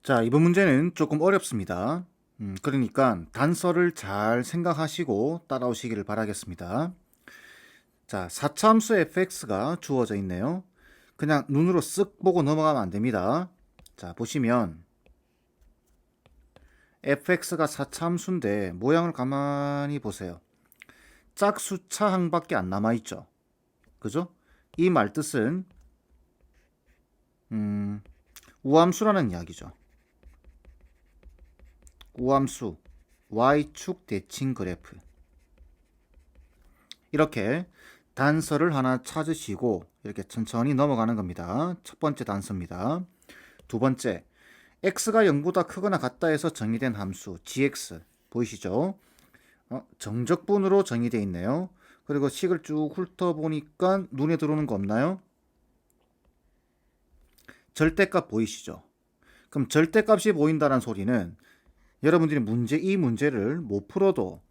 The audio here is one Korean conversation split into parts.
자, 이번 문제는 조금 어렵습니다. 그러니까 단서를 잘 생각하시고 따라오시기를 바라겠습니다. 자, 4차 함수 fx가 주어져 있네요. 그냥 눈으로 쓱 보고 넘어가면 안 됩니다. 자, 보시면 fx가 4차 함수인데 모양을 가만히 보세요. 짝수차 항밖에 안 남아있죠. 그죠? 이 말뜻은 우함수라는 이야기죠. 우함수 y축 대칭 그래프. 이렇게 단서를 하나 찾으시고 이렇게 천천히 넘어가는 겁니다. 첫 번째 단서입니다. 두 번째, x가 0보다 크거나 같다 해서 정의된 함수 gx 보이시죠? 정적분으로 정의되어 있네요. 그리고 식을 쭉 훑어보니까 눈에 들어오는 거 없나요? 절대값 보이시죠? 그럼 절대값이 보인다는 소리는 여러분들이 이 문제를 못 풀어도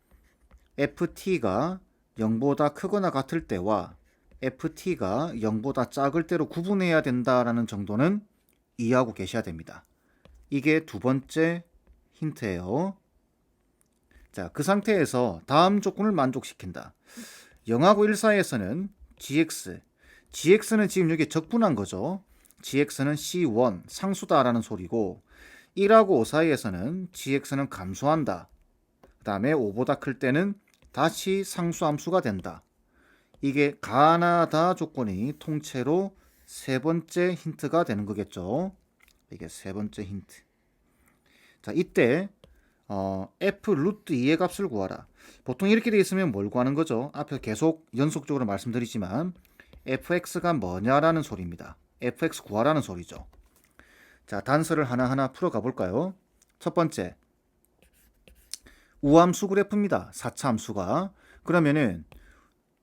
ft가 0보다 크거나 같을 때와 ft가 0보다 작을 때로 구분해야 된다라는 정도는 이해하고 계셔야 됩니다. 이게 두 번째 힌트예요. 자, 그 상태에서 다음 조건을 만족시킨다. 0하고 1 사이에서는 gx는 지금 여기 적분한 거죠. gx는 c1 상수다라는 소리고 1하고 5 사이에서는 gx는 감소한다. 그 다음에 5보다 클 때는 다시 상수함수가 된다. 이게 가나다 조건이 통째로 세 번째 힌트가 되는 거겠죠. 이게 세 번째 힌트. 자, 이때 f 루트 2의 값을 구하라. 보통 이렇게 돼 있으면 뭘 구하는 거죠? 앞에 계속 연속적으로 말씀드리지만 fx가 뭐냐라는 소리입니다. fx 구하라는 소리죠. 자, 단서를 하나하나 풀어가 볼까요? 첫 번째, 우함수 그래프입니다. 4차 함수가. 그러면은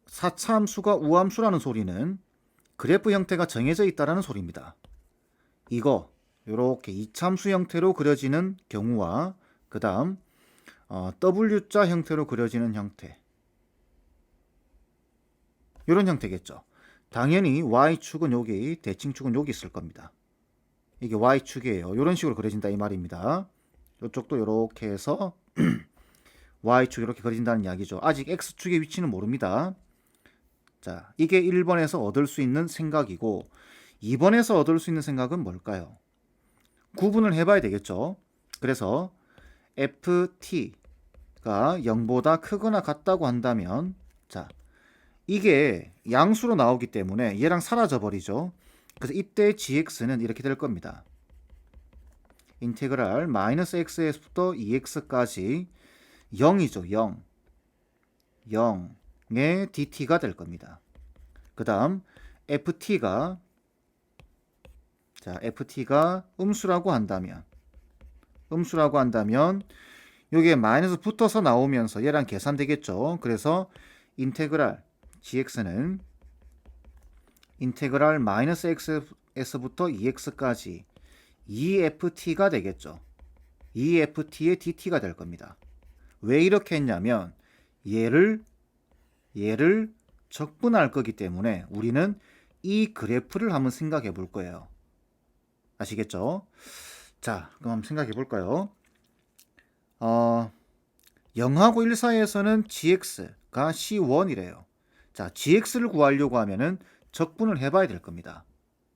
4차 함수가 우함수라는 소리는 그래프 형태가 정해져 있다라는 소리입니다. 이거 이렇게 2차 함수 형태로 그려지는 경우와 그 다음 W자 형태로 그려지는 형태, 이런 형태겠죠. 당연히 Y축은 여기, 대칭축은 여기 있을 겁니다. 이게 Y축이에요. 이런 식으로 그려진다 이 말입니다. 이쪽도 이렇게 해서 Y축 이렇게 그려진다는 이야기죠. 아직 X축의 위치는 모릅니다. 자, 이게 1번에서 얻을 수 있는 생각이고 2번에서 얻을 수 있는 생각은 뭘까요? 구분을 해봐야 되겠죠. 그래서 ft가 0보다 크거나 같다고 한다면, 자, 이게 양수로 나오기 때문에 얘랑 사라져 버리죠. 그래서 이때 gx는 이렇게 될 겁니다. 인테그랄 마이너스 x에서부터 2x까지 0이죠. 0. 0의 dt가 될 겁니다. 그 다음 ft가 음수라고 한다면 여기에 마이너스 붙어서 나오면서 얘랑 계산되겠죠. 그래서 인테그랄 gx는 인테그랄 마이너스 x에서부터 2x까지 2ft가 되겠죠. 2ft의 dt가 될 겁니다. 왜 이렇게 했냐면 얘를 적분할 거기 때문에 우리는 이 그래프를 한번 생각해 볼 거예요. 아시겠죠? 자, 그럼 한번 생각해 볼까요? 0하고 1 사이에서는 gx가 c1이래요. 자, gx를 구하려고 하면은 적분을 해봐야 될 겁니다.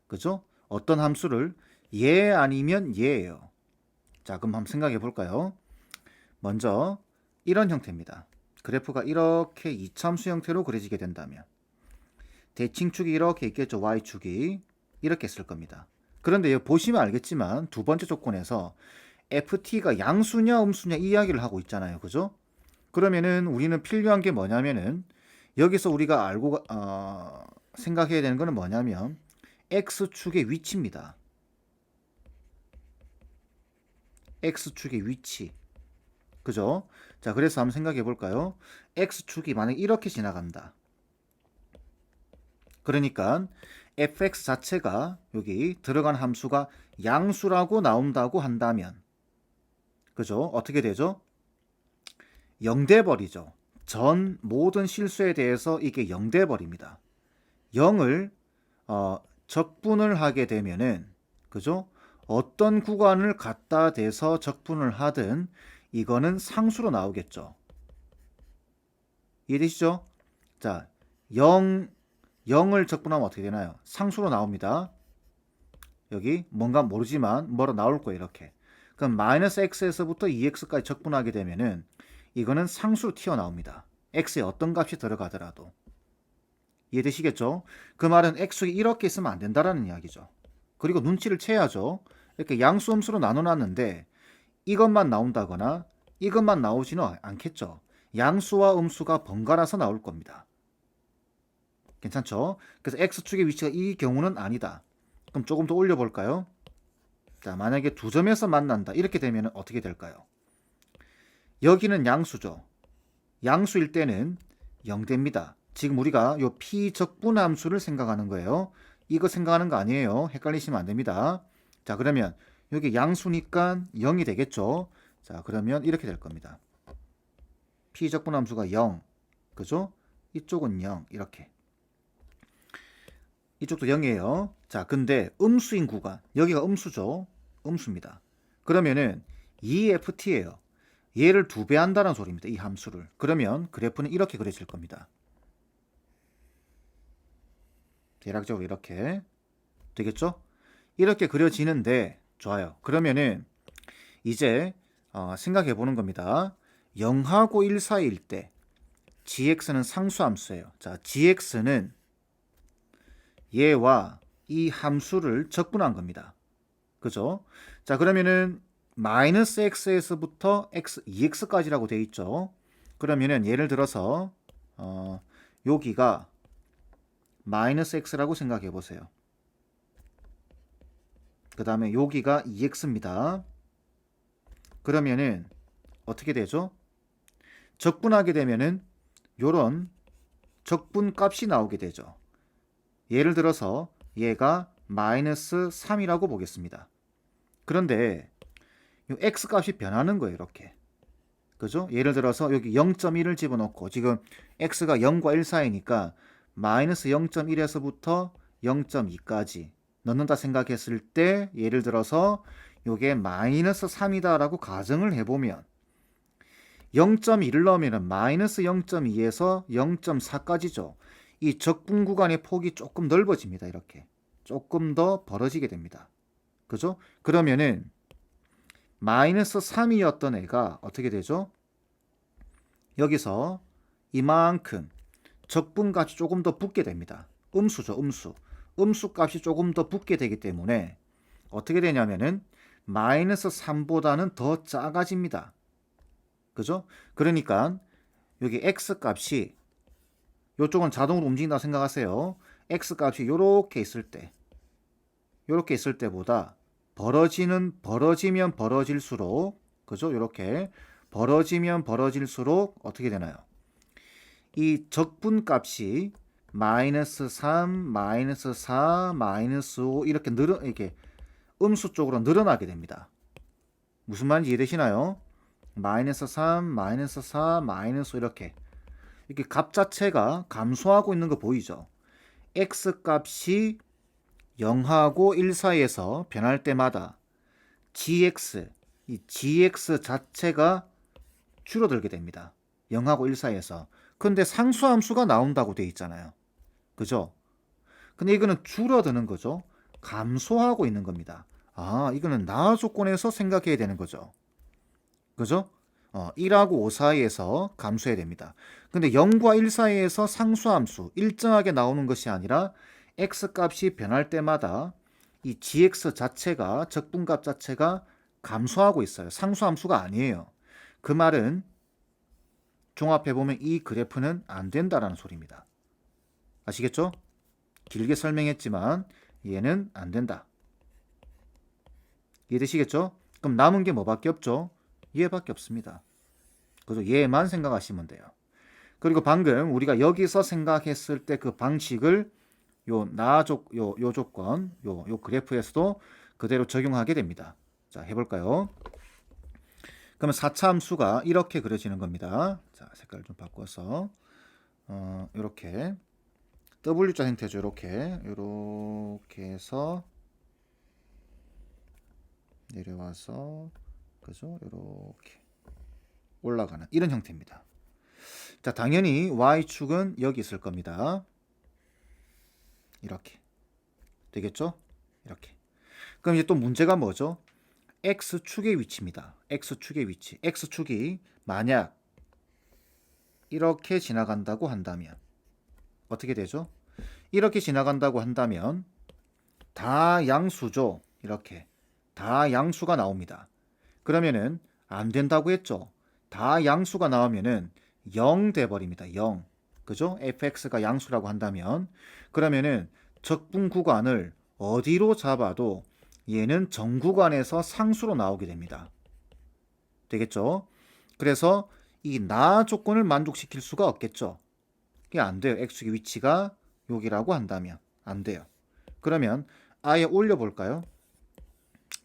그죠? 어떤 함수를 얘 아니면 얘예요. 자, 그럼 한번 생각해 볼까요? 먼저 이런 형태입니다. 그래프가 이렇게 이차함수 형태로 그려지게 된다면 대칭축이 이렇게 있겠죠. y축이 이렇게 쓸 겁니다. 그런데 여기 보시면 알겠지만 두 번째 조건에서 ft가 양수냐 음수냐 이야기를 하고 있잖아요. 그죠? 그러면은 우리는 필요한 게 뭐냐면은 여기서 우리가 생각해야 되는 거는 뭐냐면 x축의 위치입니다. x축의 위치. 그죠? 자, 그래서 한번 생각해 볼까요? x축이 만약 이렇게 지나간다. 그러니까 fx 자체가 여기 들어간 함수가 양수라고 나온다고 한다면, 그죠? 어떻게 되죠? 0돼 버리죠. 전 모든 실수에 대해서 이게 0돼 버립니다. 0을 적분을 하게 되면은, 그죠? 어떤 구간을 갖다 대서 적분을 하든 이거는 상수로 나오겠죠. 이해되시죠? 자, 0을 적분하면 어떻게 되나요? 상수로 나옵니다. 여기 뭔가 모르지만 뭐로 나올 거예요. 이렇게. 그럼 마이너스 x에서부터 2x까지 적분하게 되면은 이거는 상수로 튀어나옵니다. x에 어떤 값이 들어가더라도. 이해되시겠죠? 그 말은 x가 이렇게 있으면 안 된다라는 이야기죠. 그리고 눈치를 채야죠. 이렇게 양수 음수로 나눠놨는데 이것만 나온다거나 이것만 나오지는 않겠죠. 양수와 음수가 번갈아서 나올 겁니다. 괜찮죠? 그래서 x축의 위치가 이 경우는 아니다. 그럼 조금 더 올려볼까요? 자, 만약에 두 점에서 만난다. 이렇게 되면 어떻게 될까요? 여기는 양수죠. 양수일 때는 0됩니다. 지금 우리가 요 피적분함수를 생각하는 거예요. 이거 생각하는 거 아니에요. 헷갈리시면 안 됩니다. 자, 그러면 여기 양수니까 0이 되겠죠. 자, 그러면 이렇게 될 겁니다. 피적분함수가 0. 그죠? 이쪽은 0. 이렇게. 이쪽도 0이에요. 자, 근데 음수인 구간. 여기가 음수죠. 음수입니다. 그러면은 2ft예요. 얘를 2배 한다는 소리입니다. 이 함수를. 그러면 그래프는 이렇게 그려질 겁니다. 대략적으로 이렇게 되겠죠? 이렇게 그려지는데 좋아요. 그러면은 이제 생각해 보는 겁니다. 0하고 1 사이일 때 gx는 상수함수예요. 자, gx는 얘와 이 함수를 적분한 겁니다. 그죠? 자, 그러면은 마이너스 x에서부터 x, 2x까지라고 돼 있죠. 그러면은 예를 들어서 여기가 마이너스 x라고 생각해 보세요. 그 다음에 여기가 2x입니다. 그러면은 어떻게 되죠? 적분하게 되면은 요런 적분 값이 나오게 되죠. 예를 들어서 얘가 마이너스 3이라고 보겠습니다. 그런데 이 x 값이 변하는 거예요. 이렇게. 그죠? 예를 들어서 여기 0.1을 집어넣고 지금 x가 0과 1 사이니까 마이너스 0.1에서부터 0.2까지 넣는다 생각했을 때 예를 들어서 이게 마이너스 3이다라고 가정을 해보면 0.1을 넣으면 마이너스 0.2에서 0.4까지죠. 이 적분 구간의 폭이 조금 넓어집니다. 이렇게. 조금 더 벌어지게 됩니다. 그죠? 그러면은 마이너스 3이었던 애가 어떻게 되죠? 여기서 이만큼 적분값이 조금 더 붙게 됩니다. 음수죠, 음수. 음수값이 조금 더 붙게 되기 때문에 어떻게 되냐면은 마이너스 3보다는 더 작아집니다. 그죠? 그러니까 여기 x 값이 이쪽은 자동으로 움직인다고 생각하세요. x값이 요렇게 있을 때 요렇게 있을 때보다 벌어지면 벌어질수록 그죠? 요렇게 벌어지면 벌어질수록 어떻게 되나요? 이 적분 값이 마이너스 3, 마이너스 4, 마이너스 5 이렇게 음수 쪽으로 늘어나게 됩니다. 무슨 말인지 이해되시나요? 마이너스 3, 마이너스 4, 마이너스 5 이렇게 값 자체가 감소하고 있는 거 보이죠? x 값이 0하고 1 사이에서 변할 때마다 gx, 이 gx 자체가 줄어들게 됩니다. 0하고 1 사이에서. 근데 상수함수가 나온다고 돼 있잖아요. 그죠? 근데 이거는 줄어드는 거죠. 감소하고 있는 겁니다. 아, 이거는 나와 조건에서 생각해야 되는 거죠. 그죠? 1하고 5 사이에서 감소해야 됩니다. 근데 0과 1 사이에서 상수함수 일정하게 나오는 것이 아니라 x값이 변할 때마다 이 gx 자체가 적분값 자체가 감소하고 있어요. 상수함수가 아니에요. 그 말은 종합해보면 이 그래프는 안 된다라는 소리입니다. 아시겠죠? 길게 설명했지만 얘는 안 된다. 이해되시겠죠? 그럼 남은 게 뭐밖에 없죠? 얘밖에 없습니다. 그래서 얘만 생각하시면 돼요. 그리고 방금 우리가 여기서 생각했을 때 그 방식을 요 조건, 요 그래프에서도 그대로 적용하게 됩니다. 자, 해볼까요? 그러면 4차 함수가 이렇게 그려지는 겁니다. 자, 색깔 좀 바꿔서 이렇게 W자 형태죠. 이렇게 해서 내려와서 그죠? 이렇게 올라가는 이런 형태입니다. 자, 당연히 y축은 여기 있을 겁니다. 이렇게 되겠죠? 이렇게. 그럼 이제 또 문제가 뭐죠? x축의 위치입니다. x축의 위치. x축이 만약 이렇게 지나간다고 한다면 어떻게 되죠? 이렇게 지나간다고 한다면 다 양수죠. 이렇게 다 양수가 나옵니다. 그러면은 안 된다고 했죠. 다 양수가 나오면은 0 돼버립니다. 0. 그죠? fx가 양수라고 한다면 그러면은 적분 구간을 어디로 잡아도 얘는 정 구간에서 상수로 나오게 됩니다. 되겠죠? 그래서 이 나 조건을 만족시킬 수가 없겠죠. 그게 안 돼요. x축의 위치가 여기라고 한다면 안 돼요. 그러면 아예 올려볼까요?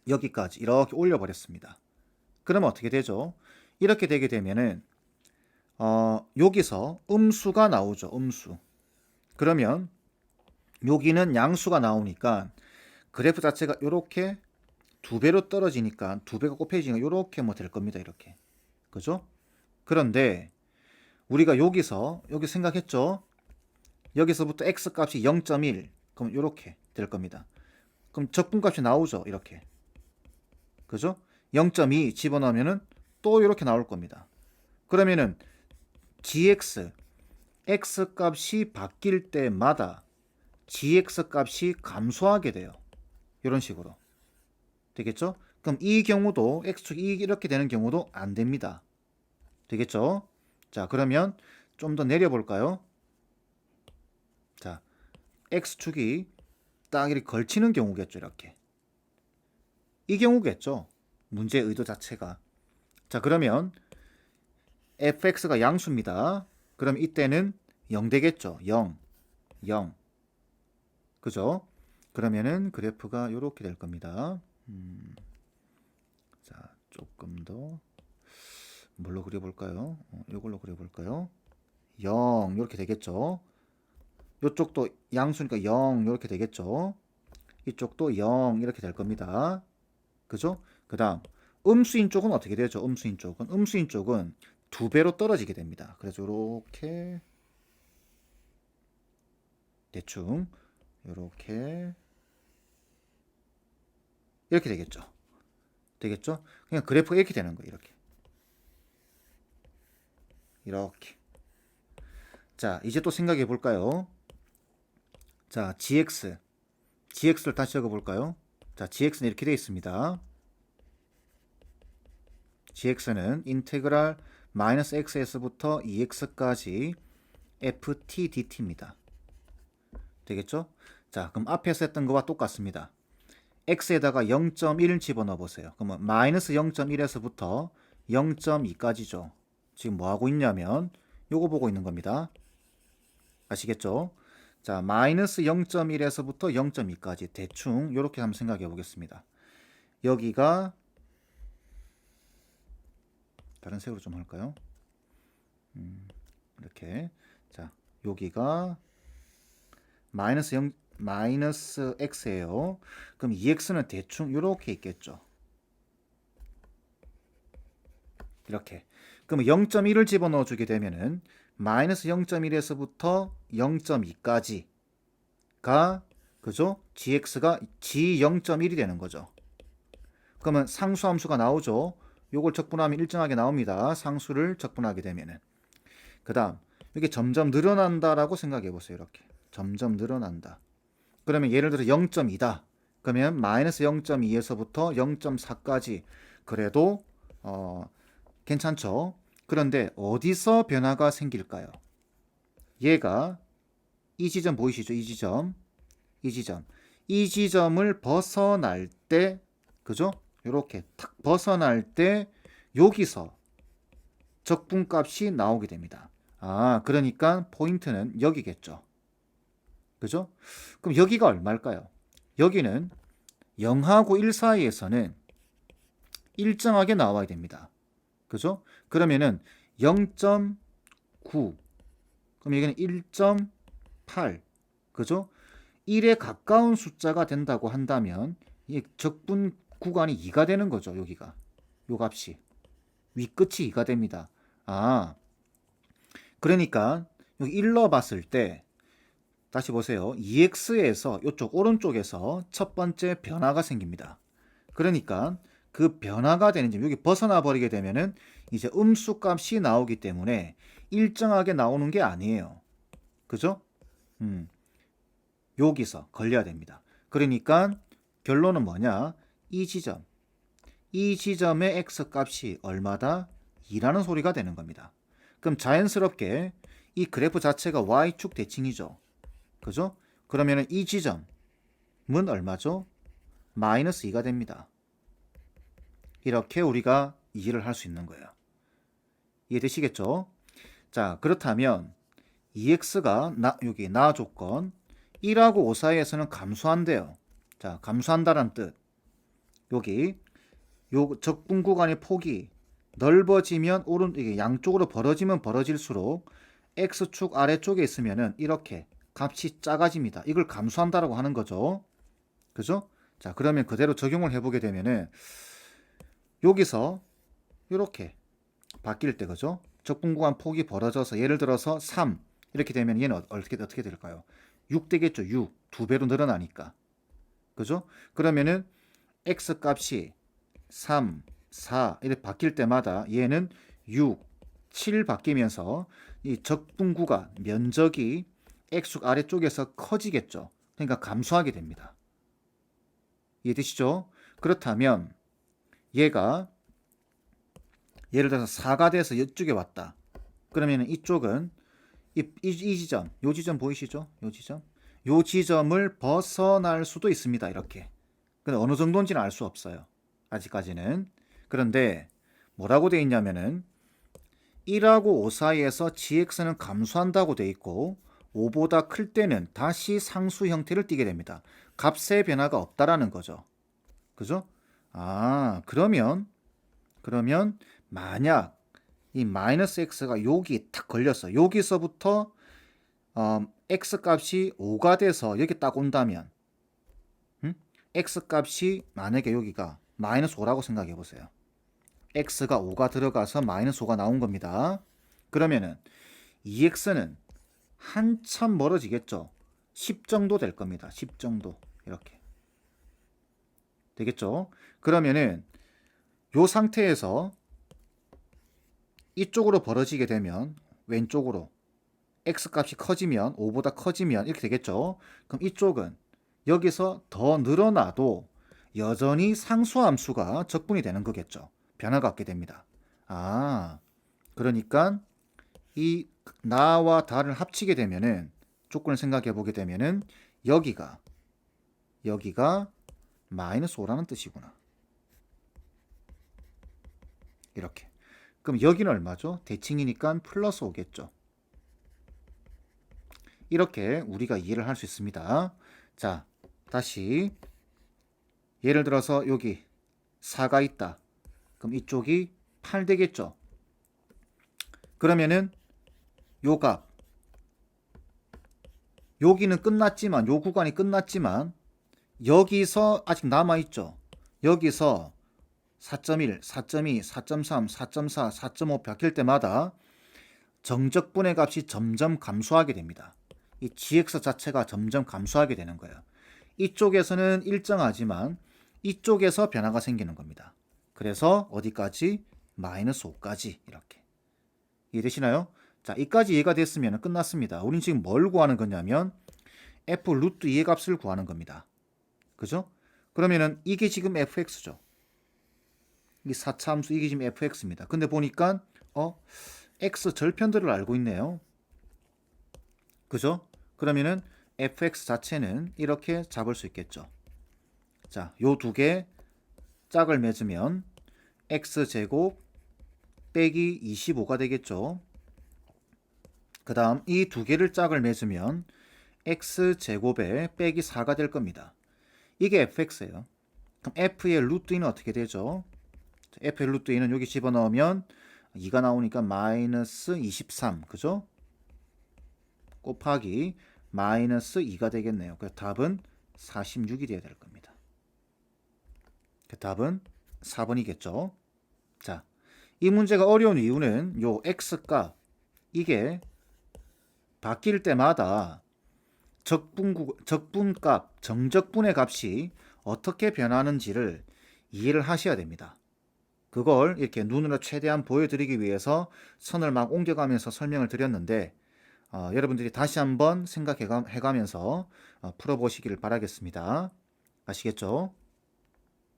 여기까지 이렇게 올려버렸습니다. 그러면 어떻게 되죠? 이렇게 되게 되면은 여기서 음수가 나오죠. 음수. 그러면 여기는 양수가 나오니까 그래프 자체가 이렇게 두 배로 떨어지니까 두 배가 곱해지니까 이렇게 뭐 될 겁니다. 이렇게. 그죠? 그런데 우리가 여기서 여기 생각했죠? 여기서부터 x 값이 0.1 그럼 이렇게 될 겁니다. 그럼 적분값이 나오죠. 이렇게. 그죠? 0.2 집어넣으면은 또 이렇게 나올 겁니다. 그러면은 gx x 값이 바뀔 때마다 gx 값이 감소하게 돼요. 이런 식으로. 되겠죠? 그럼 이 경우도 x축이 이렇게 되는 경우도 안 됩니다. 되겠죠? 자, 그러면 좀 더 내려볼까요? 자, x축이 딱 이렇게 걸치는 경우겠죠. 이렇게. 이 경우겠죠. 문제의 의도 자체가. 자, 그러면 fx가 양수입니다. 그럼 이때는 0 되겠죠. 0. 0. 그죠? 그러면은 그래프가 이렇게 될 겁니다. 자, 조금 더 뭘로 그려볼까요? 이걸로 그려볼까요? 0 이렇게 되겠죠. 이쪽도 양수니까 0 이렇게 되겠죠. 이쪽도 0 이렇게 될 겁니다. 그죠? 그 다음 음수인 쪽은 어떻게 되죠? 음수인 쪽은 두 배로 떨어지게 됩니다. 그래서 이렇게 대충 이렇게 되겠죠. 되겠죠? 그냥 그래프가 이렇게 되는 거예요. 이렇게. 자, 이제 또 생각해 볼까요? 자, gx를 다시 적어 볼까요? 자, gx는 이렇게 되어 있습니다. gx는 인테그랄 마이너스 xs부터 2x까지 ft dt입니다. 되겠죠? 자, 그럼 앞에서 했던 거와 똑같습니다. x에다가 0.1을 집어넣어 보세요. 그러면 마이너스 0.1에서부터 0.2까지죠. 지금 뭐 하고 있냐면 요거 보고 있는 겁니다. 아시겠죠? 자, 마이너스 0.1에서부터 0.2까지 대충 이렇게 한번 생각해 보겠습니다. 여기가 다른 색으로 좀 할까요? 이렇게. 자, 여기가 마이너스 x예요. 그럼 2x는 대충 이렇게 있겠죠. 이렇게. 그럼 0.1을 집어넣어 주게 되면은 마이너스 0.1에서부터 0.2까지가 그죠? gx가 g0.1이 되는 거죠. 그러면 상수함수가 나오죠. 요걸 적분하면 일정하게 나옵니다. 상수를 적분하게 되면은. 그 다음 이게 점점 늘어난다라고 생각해 보세요. 이렇게 점점 늘어난다. 그러면 예를 들어 0.2다. 그러면 마이너스 0.2에서부터 0.4까지 그래도 괜찮죠. 그런데 어디서 변화가 생길까요? 얘가 이 지점 보이시죠? 이 지점을 벗어날 때 그죠? 이렇게 탁 벗어날 때 여기서 적분값이 나오게 됩니다. 아, 그러니까 포인트는 여기겠죠. 그죠? 그럼 여기가 얼마일까요? 여기는 0하고 1 사이에서는 일정하게 나와야 됩니다. 그죠? 그러면은 0.9 그럼 여기는 1.8 그죠? 1에 가까운 숫자가 된다고 한다면 이 적분 구간이 2가 되는 거죠. 여기가. 요 값이. 윗끝이 2가 됩니다. 아, 그러니까 여기 1 넣어봤을 때 다시 보세요. 2x에서 이쪽 오른쪽에서 첫 번째 변화가 생깁니다. 그러니까 그 변화가 되는 점, 여기 벗어나 버리게 되면은 이제 음수 값이 나오기 때문에 일정하게 나오는 게 아니에요. 그죠? 여기서 걸려야 됩니다. 그러니까 결론은 뭐냐? 이 지점의 x 값이 얼마다? 2라는 소리가 되는 겁니다. 그럼 자연스럽게 이 그래프 자체가 y축 대칭이죠. 그죠? 그러면 이 지점은 얼마죠? 마이너스 2가 됩니다. 이렇게 우리가 이해를 할 수 있는 거예요. 이해되시겠죠? 자, 그렇다면 2x가 여기 나 조건 1하고 5 사이에서는 감소한대요. 자, 감소한다는 뜻. 여기 요 적분 구간의 폭이 넓어지면 이게 양쪽으로 벌어지면 벌어질수록 x축 아래쪽에 있으면은 이렇게 값이 작아집니다. 이걸 감소한다라고 하는 거죠. 그죠? 자, 그러면 그대로 적용을 해보게 되면은 여기서 이렇게 바뀔 때, 그죠? 적분 구간 폭이 벌어져서 예를 들어서 3 이렇게 되면 얘는 어떻게 될까요? 6 되겠죠. 6. 2배로 늘어나니까. 그죠? 그러면은 x 값이 3, 4 이렇게 바뀔 때마다 얘는 6, 7 바뀌면서 이 적분 구간 면적이 x축 아래쪽에서 커지겠죠. 그러니까 감소하게 됩니다. 이해되시죠? 그렇다면 얘가 예를 들어서 4가 돼서 이쪽에 왔다. 그러면 이쪽은 이 지점, 요 지점 보이시죠? 요 지점을 벗어날 수도 있습니다. 이렇게. 근데 어느 정도인지는 알 수 없어요. 아직까지는. 그런데 뭐라고 돼 있냐면은 1하고 5 사이에서 gx는 감소한다고 돼 있고 5보다 클 때는 다시 상수 형태를 띠게 됩니다. 값의 변화가 없다라는 거죠. 그죠? 아, 그러면 만약 이 마이너스 x가 여기 딱 걸렸어. 여기서부터 x 값이 5가 돼서 여기 딱 온다면 x 값이 만약에 여기가 마이너스 5라고 생각해 보세요. x가 5가 들어가서 마이너스 5가 나온 겁니다. 그러면은 2x는 한참 멀어지겠죠. 10 정도 될 겁니다. 10 정도 이렇게 되겠죠. 그러면은 요 상태에서 이쪽으로 벌어지게 되면 왼쪽으로 x 값이 커지면 5보다 커지면 이렇게 되겠죠. 그럼 이쪽은 여기서 더 늘어나도 여전히 상수함수가 적분이 되는 거겠죠. 변화가 없게 됩니다. 아, 그러니까 이 나와 다를 합치게 되면은 조건을 생각해 보게 되면은 여기가 마이너스 5라는 뜻이구나. 이렇게. 그럼 여기는 얼마죠? 대칭이니까 플러스 5겠죠. 이렇게 우리가 이해를 할 수 있습니다. 자, 다시 예를 들어서 여기 4가 있다. 그럼 이쪽이 8 되겠죠. 그러면은 요 값 여기는 끝났지만 요 구간이 끝났지만 여기서 아직 남아있죠. 여기서 4.1, 4.2, 4.3, 4.4, 4.5 바뀔 때마다 정적분의 값이 점점 감소하게 됩니다. 이 gx 자체가 점점 감소하게 되는 거예요. 이쪽에서는 일정하지만 이쪽에서 변화가 생기는 겁니다. 그래서 어디까지? 마이너스 5까지 이렇게. 이해되시나요? 자, 이까지 이해가 됐으면 끝났습니다. 우린 지금 뭘 구하는 거냐면 f 루트 2의 값을 구하는 겁니다. 그죠? 그러면은 이게 지금 fx죠. 이 4차 함수 이게 지금 fx입니다. 근데 보니까 x 절편들을 알고 있네요. 그죠? 그러면은 fx 자체는 이렇게 잡을 수 있겠죠. 자, 요 두 개 짝을 맺으면 x제곱 빼기 25가 되겠죠. 그 다음 이 두 개를 짝을 맺으면 x제곱에 빼기 4가 될 겁니다. 이게 fx예요. 그럼 f의 루트 2는 어떻게 되죠? f의 루트 2는 여기 집어넣으면 2가 나오니까 마이너스 23, 그죠? 곱하기 마이너스 2가 되겠네요. 그래서 답은 46이 되어야 될 겁니다. 답은 4번이겠죠. 자, 이 문제가 어려운 이유는 요 x값 이게 바뀔 때마다 적분값, 정적분의 값이 어떻게 변하는지를 이해를 하셔야 됩니다. 그걸 이렇게 눈으로 최대한 보여드리기 위해서 선을 막 옮겨가면서 설명을 드렸는데 여러분들이 다시 한번 생각해가면서 풀어보시기를 바라겠습니다. 아시겠죠?